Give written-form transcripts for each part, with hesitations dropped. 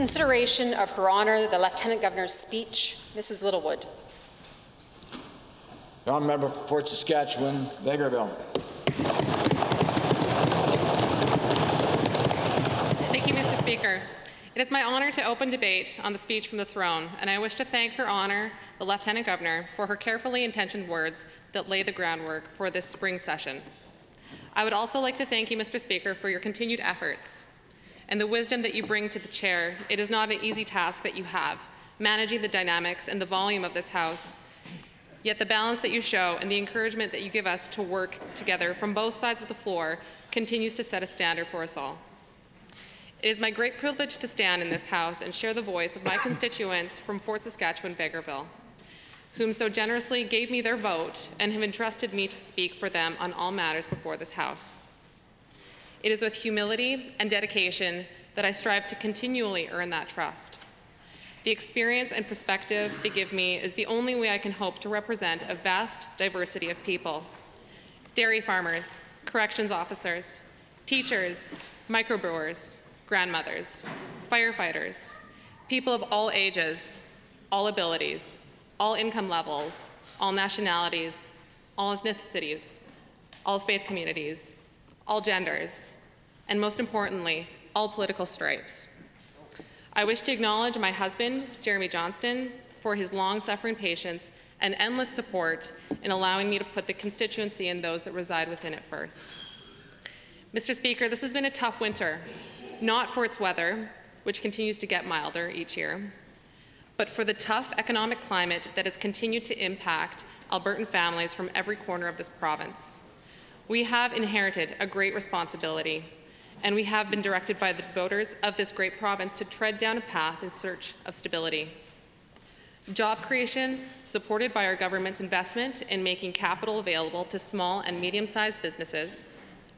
consideration of Her Honour the Lieutenant Governor's speech, Mrs. Littlewood. The Honourable Member for Fort Saskatchewan, Vegreville. Thank you, Mr. Speaker. It is my honour to open debate on the speech from the throne, and I wish to thank Her Honour the Lieutenant Governor for her carefully intentioned words that lay the groundwork for this spring session. I would also like to thank you, Mr. Speaker, for your continued efforts and the wisdom that you bring to the chair. It is not an easy task that you have, managing the dynamics and the volume of this House, yet the balance that you show and the encouragement that you give us to work together from both sides of the floor continues to set a standard for us all. It is my great privilege to stand in this House and share the voice of my constituents from Fort Saskatchewan, Vegreville, whom so generously gave me their vote and have entrusted me to speak for them on all matters before this House. It is with humility and dedication that I strive to continually earn that trust. The experience and perspective they give me is the only way I can hope to represent a vast diversity of people: dairy farmers, corrections officers, teachers, microbrewers, grandmothers, firefighters, people of all ages, all abilities, all income levels, all nationalities, all ethnicities, all faith communities, all genders, and most importantly, all political stripes. I wish to acknowledge my husband, Jeremy Johnston, for his long-suffering patience and endless support in allowing me to put the constituency and those that reside within it first. Mr. Speaker, this has been a tough winter, not for its weather, which continues to get milder each year, but for the tough economic climate that has continued to impact Albertan families from every corner of this province. We have inherited a great responsibility, and we have been directed by the voters of this great province to tread down a path in search of stability. Job creation, supported by our government's investment in making capital available to small and medium-sized businesses,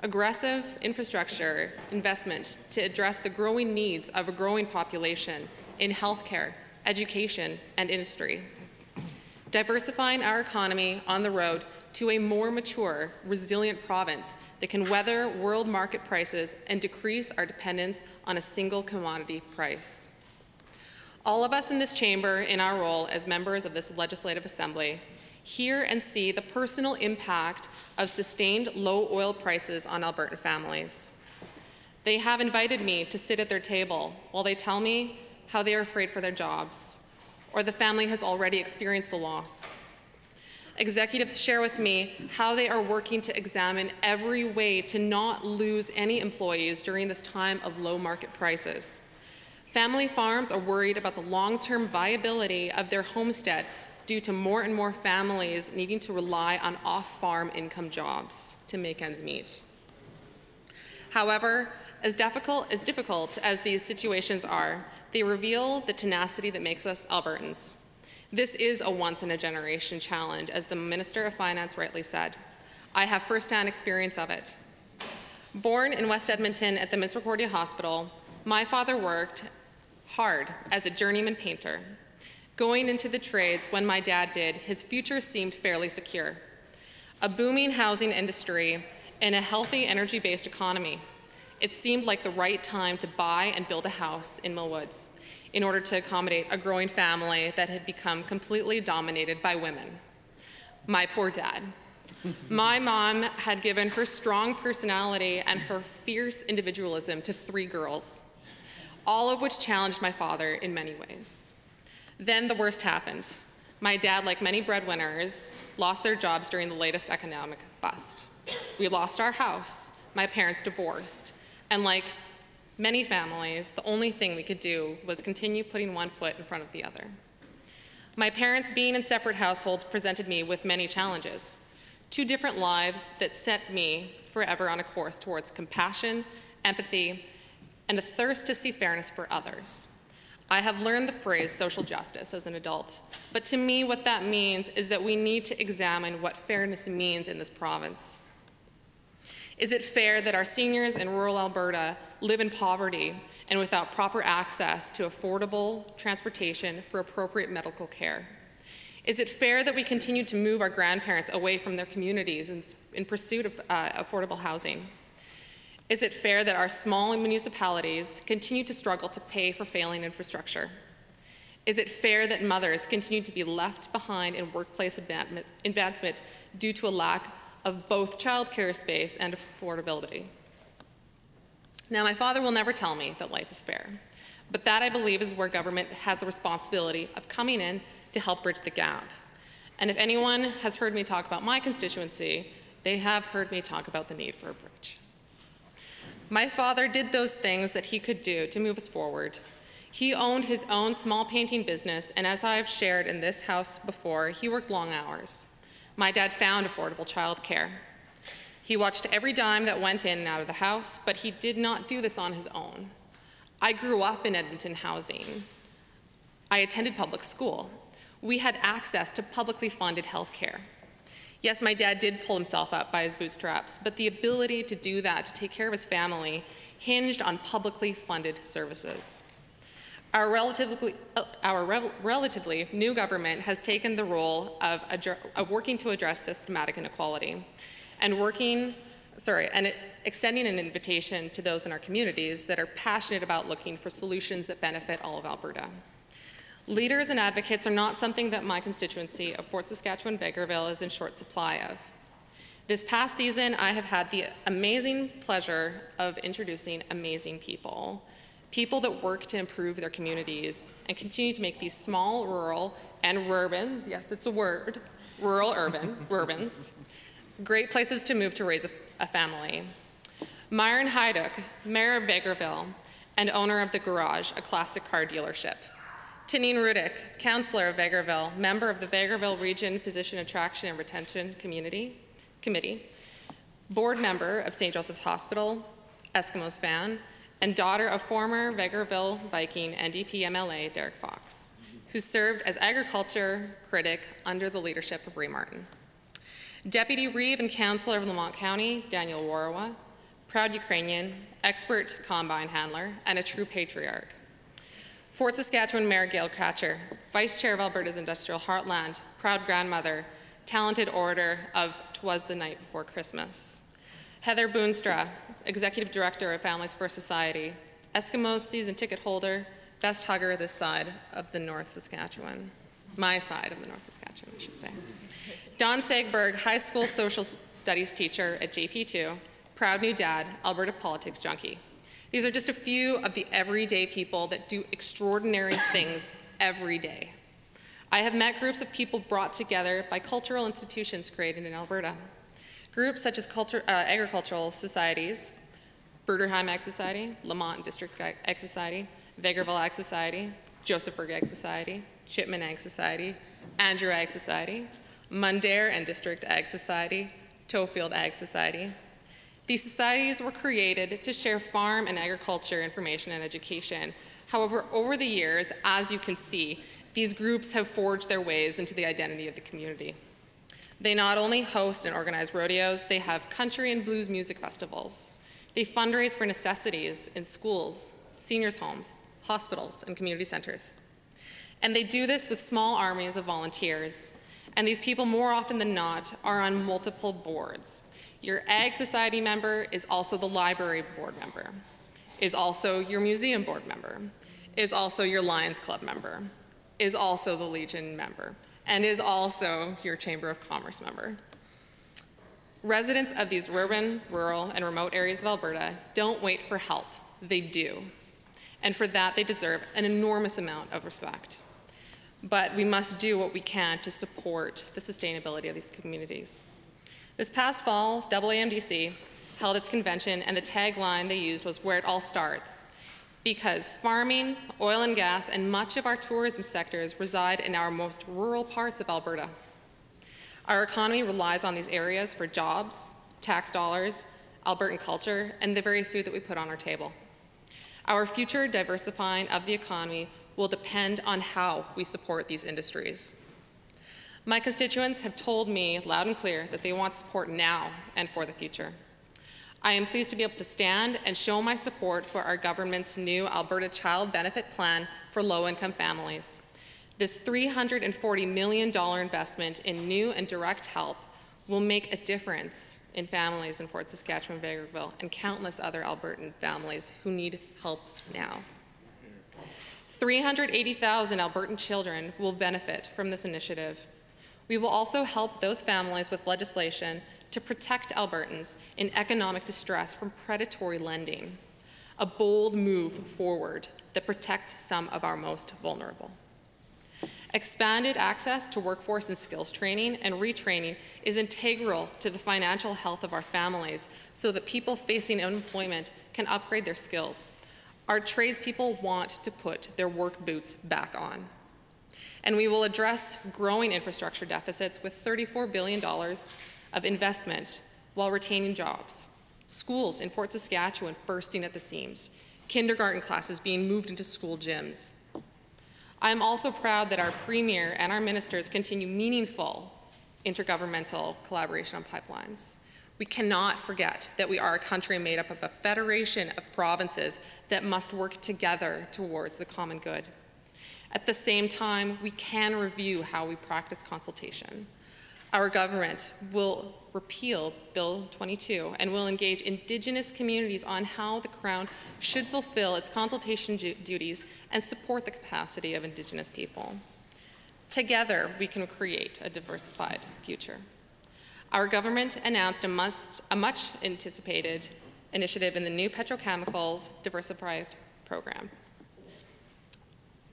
aggressive infrastructure investment to address the growing needs of a growing population in healthcare, education, and industry. Diversifying our economy on the road to a more mature, resilient province that can weather world market prices and decrease our dependence on a single commodity price. All of us in this chamber, in our role as members of this Legislative Assembly, hear and see the personal impact of sustained low oil prices on Albertan families. They have invited me to sit at their table while they tell me how they are afraid for their jobs, or the family has already experienced the loss. Executives share with me how they are working to examine every way to not lose any employees during this time of low market prices. Family farms are worried about the long-term viability of their homestead due to more and more families needing to rely on off-farm income jobs to make ends meet. However, as difficult as these situations are, they reveal the tenacity that makes us Albertans. This is a once-in-a-generation challenge, as the Minister of Finance rightly said. I have first-hand experience of it. Born in West Edmonton at the Misericordia Hospital, my father worked hard as a journeyman painter. Going into the trades when my dad did, his future seemed fairly secure. A booming housing industry and a healthy energy-based economy. It seemed like the right time to buy and build a house in Millwoods in order to accommodate a growing family that had become completely dominated by women. My poor dad. My mom had given her strong personality and her fierce individualism to 3 girls, all of which challenged my father in many ways. Then the worst happened. My dad, like many breadwinners, lost their jobs during the latest economic bust. We lost our house, my parents divorced, and like many families, the only thing we could do was continue putting one foot in front of the other. My parents being in separate households presented me with many challenges, 2 different lives that set me forever on a course towards compassion, empathy, and a thirst to see fairness for others. I have learned the phrase social justice as an adult, but to me what that means is that we need to examine what fairness means in this province. Is it fair that our seniors in rural Alberta live in poverty and without proper access to affordable transportation for appropriate medical care? Is it fair that we continue to move our grandparents away from their communities in pursuit of affordable housing? Is it fair that our small municipalities continue to struggle to pay for failing infrastructure? Is it fair that mothers continue to be left behind in workplace advancement due to a lack of both childcare space and affordability? Now, my father will never tell me that life is fair, but that, I believe, is where government has the responsibility of coming in to help bridge the gap. And if anyone has heard me talk about my constituency, they have heard me talk about the need for a bridge. My father did those things that he could do to move us forward. He owned his own small painting business, and as I've shared in this house before, he worked long hours. My dad found affordable childcare. He watched every dime that went in and out of the house, but he did not do this on his own. I grew up in Edmonton housing. I attended public school. We had access to publicly funded health care. Yes, my dad did pull himself up by his bootstraps, but the ability to do that, to take care of his family, hinged on publicly funded services. Our relatively new government has taken the role of working to address systematic inequality and extending an invitation to those in our communities that are passionate about looking for solutions that benefit all of Alberta. Leaders and advocates are not something that my constituency of Fort Saskatchewan-Vegreville is in short supply of. This past season, I have had the amazing pleasure of introducing amazing people that work to improve their communities and continue to make these small, rural, and rurbans, yes, it's a word, rural, urban, rurbans, great places to move to raise a family. Myron Hyduk, Mayor of Vegreville and owner of The Garage, a classic car dealership. Tanine Rudick, Councillor of Vegreville, member of the Vegreville Region Physician Attraction and Retention Committee, board member of St. Joseph's Hospital, Eskimos fan, and daughter of former Vegreville Viking NDP MLA Derek Fox, who served as agriculture critic under the leadership of Ray Martin. Deputy Reeve and Councillor of Lamont County, Daniel Warawa, proud Ukrainian, expert combine handler, and a true patriarch. Fort Saskatchewan Mayor Gail Kratcher, Vice Chair of Alberta's Industrial Heartland, proud grandmother, talented orator of 'Twas the Night Before Christmas. Heather Boonstra, Executive Director of Families First Society, Eskimos season ticket holder, best hugger this side of the North Saskatchewan. My side of the North Saskatchewan, I should say. Don Sagberg, high school social studies teacher at JP2, proud new dad, Alberta politics junkie. These are just a few of the everyday people that do extraordinary things every day. I have met groups of people brought together by cultural institutions created in Alberta. Groups such as agricultural societies, Bruderheim Ag Society, Lamont District Ag Society, Vegreville Ag Society, Josephburg Ag Society, Chipman Ag Society, Andrew Ag Society, Mundare and District Ag Society, Toefield Ag Society. These societies were created to share farm and agriculture information and education. However, over the years, as you can see, these groups have forged their ways into the identity of the community. They not only host and organize rodeos, they have country and blues music festivals. They fundraise for necessities in schools, seniors' homes, hospitals, and community centers. And they do this with small armies of volunteers. And these people, more often than not, are on multiple boards. Your Ag Society member is also the library board member, is also your museum board member, is also your Lions Club member, is also the Legion member, and is also your Chamber of Commerce member. Residents of these urban, rural, and remote areas of Alberta don't wait for help, they do. And for that, they deserve an enormous amount of respect. But we must do what we can to support the sustainability of these communities. This past fall, AAMDC held its convention, and the tagline they used was "Where it all starts," because farming, oil and gas, and much of our tourism sectors reside in our most rural parts of Alberta. Our economy relies on these areas for jobs, tax dollars, Albertan culture, and the very food that we put on our table. Our future diversifying of the economy will depend on how we support these industries. My constituents have told me loud and clear that they want support now and for the future. I am pleased to be able to stand and show my support for our government's new Alberta Child Benefit Plan for low-income families. This $340 million investment in new and direct help will make a difference in families in Fort Saskatchewan, Vegreville, and countless other Albertan families who need help now. 380,000 Albertan children will benefit from this initiative. We will also help those families with legislation to protect Albertans in economic distress from predatory lending, a bold move forward that protects some of our most vulnerable. Expanded access to workforce and skills training and retraining is integral to the financial health of our families so that people facing unemployment can upgrade their skills. Our tradespeople want to put their work boots back on. And we will address growing infrastructure deficits with $34 billion of investment while retaining jobs. Schools in Fort Saskatchewan bursting at the seams, kindergarten classes being moved into school gyms. I am also proud that our Premier and our ministers continue meaningful intergovernmental collaboration on pipelines. We cannot forget that we are a country made up of a federation of provinces that must work together towards the common good. At the same time, we can review how we practice consultation. Our government will repeal Bill 22 and will engage Indigenous communities on how the Crown should fulfill its consultation duties and support the capacity of Indigenous people. Together, we can create a diversified future. Our government announced a much anticipated initiative in the new Petrochemicals Diversified Program.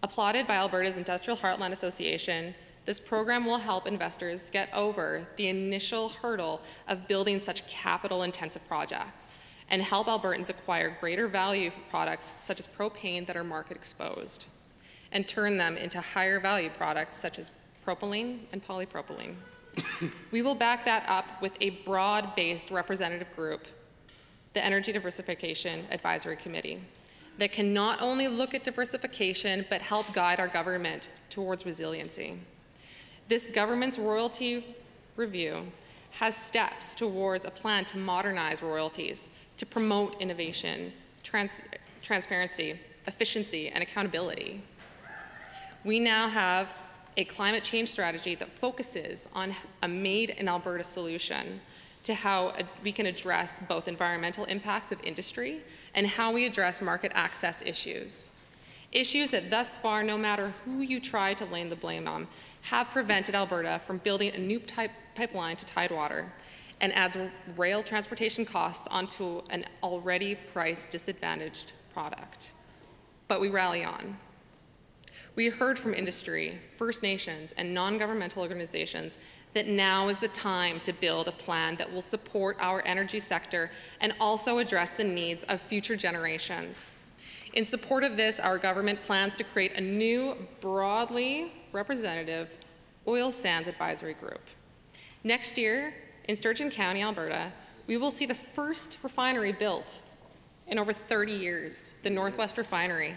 Applauded by Alberta's Industrial Heartland Association, this program will help investors get over the initial hurdle of building such capital-intensive projects and help Albertans acquire greater value for products such as propane that are market exposed and turn them into higher value products such as propylene and polypropylene. We will back that up with a broad-based representative group, the Energy Diversification Advisory Committee, that can not only look at diversification but help guide our government towards resiliency. This government's royalty review has steps towards a plan to modernize royalties, to promote innovation, transparency, efficiency, and accountability. We now have a climate change strategy that focuses on a Made in Alberta solution to how we can address both environmental impacts of industry and how we address market access issues. Issues that thus far, no matter who you try to lay the blame on, have prevented Alberta from building a new pipeline to Tidewater and adds rail transportation costs onto an already price disadvantaged product. But we rally on. We heard from industry, First Nations, and non-governmental organizations that now is the time to build a plan that will support our energy sector and also address the needs of future generations. In support of this, our government plans to create a new, broadly representative oil sands advisory group. Next year, in Sturgeon County, Alberta, we will see the first refinery built in over 30 years, the Northwest Refinery,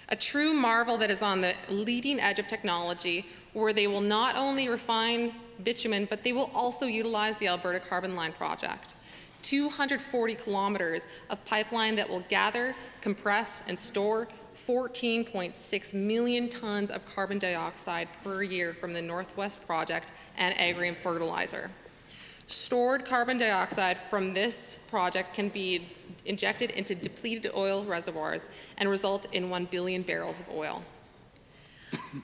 a true marvel that is on the leading edge of technology where they will not only refine bitumen, but they will also utilize the Alberta Carbon Line project. 240 kilometers of pipeline that will gather, compress, and store 14.6 million tons of carbon dioxide per year from the Northwest Project and Agrium fertilizer. Stored carbon dioxide from this project can be injected into depleted oil reservoirs and result in 1 billion barrels of oil.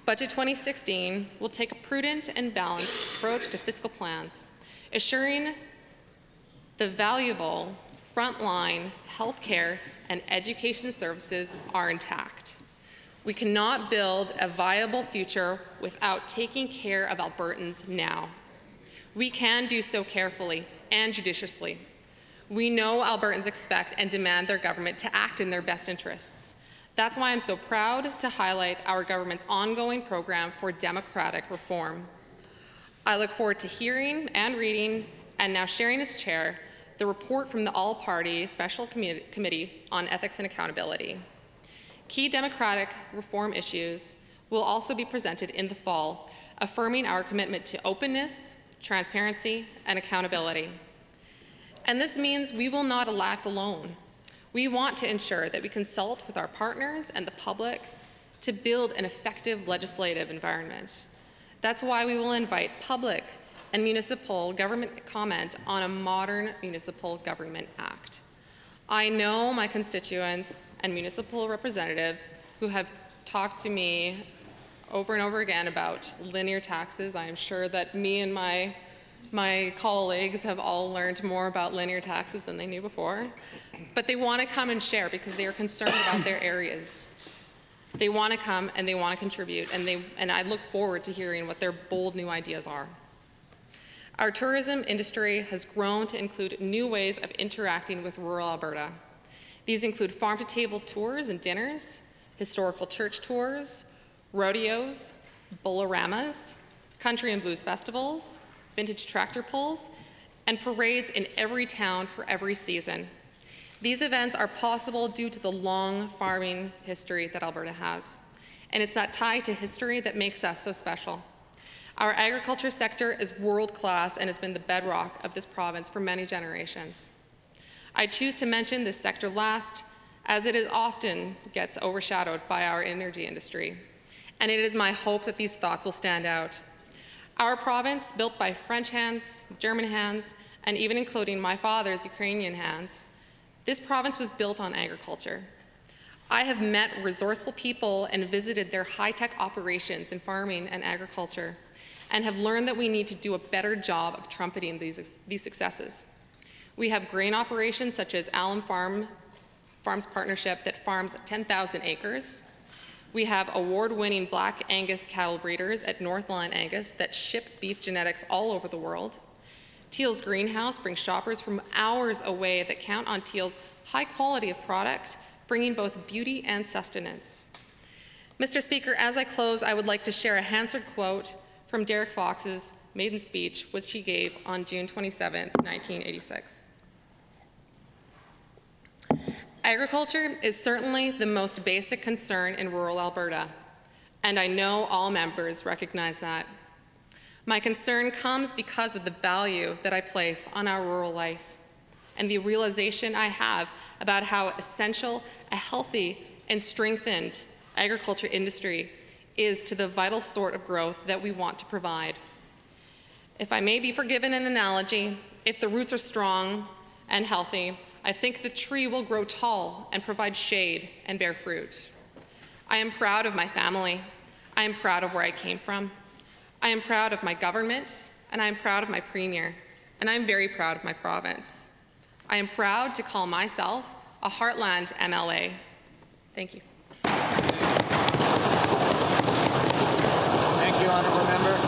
Budget 2016 will take a prudent and balanced approach to fiscal plans, assuring the valuable frontline healthcare and education services are intact. We cannot build a viable future without taking care of Albertans now. We can do so carefully and judiciously. We know Albertans expect and demand their government to act in their best interests. That's why I'm so proud to highlight our government's ongoing program for democratic reform. I look forward to hearing and reading, and now sharing as chair, the report from the All-Party Special Committee on Ethics and Accountability. Key democratic reform issues will also be presented in the fall, affirming our commitment to openness, transparency, and accountability. And this means we will not act alone. We want to ensure that we consult with our partners and the public to build an effective legislative environment. That's why we will invite public, and municipal government comment on a modern municipal government act. I know my constituents and municipal representatives who have talked to me over and over again about linear taxes. I am sure that me and my colleagues have all learned more about linear taxes than they knew before. But they want to come and share because they are concerned about their areas. They want to come and they want to contribute, and I look forward to hearing what their bold new ideas are. Our tourism industry has grown to include new ways of interacting with rural Alberta. These include farm-to-table tours and dinners, historical church tours, rodeos, bull-oramas, country and blues festivals, vintage tractor pulls, and parades in every town for every season. These events are possible due to the long farming history that Alberta has. And it's that tie to history that makes us so special. Our agriculture sector is world-class and has been the bedrock of this province for many generations. I choose to mention this sector last, as it is often gets overshadowed by our energy industry. And it is my hope that these thoughts will stand out. Our province, built by French hands, German hands, and even including my father's Ukrainian hands, this province was built on agriculture. I have met resourceful people and visited their high-tech operations in farming and agriculture, and have learned that we need to do a better job of trumpeting these successes. We have grain operations such as Alum Farms Partnership that farms 10,000 acres. We have award-winning Black Angus cattle breeders at Northline Angus that ship beef genetics all over the world. Teal's Greenhouse brings shoppers from hours away that count on Teal's high quality of product, bringing both beauty and sustenance. Mr. Speaker, as I close, I would like to share a Hansard quote from Derek Fox's Maiden speech, which he gave on June 27, 1986. Agriculture is certainly the most basic concern in rural Alberta, and I know all members recognize that. My concern comes because of the value that I place on our rural life and the realization I have about how essential a healthy and strengthened agriculture industry is to the vital sort of growth that we want to provide. If I may be forgiven an analogy, if the roots are strong and healthy, I think the tree will grow tall and provide shade and bear fruit. I am proud of my family. I am proud of where I came from. I am proud of my government, and I am proud of my premier, and I am very proud of my province. I am proud to call myself a Heartland MLA. Thank you. Thank you, honourable member.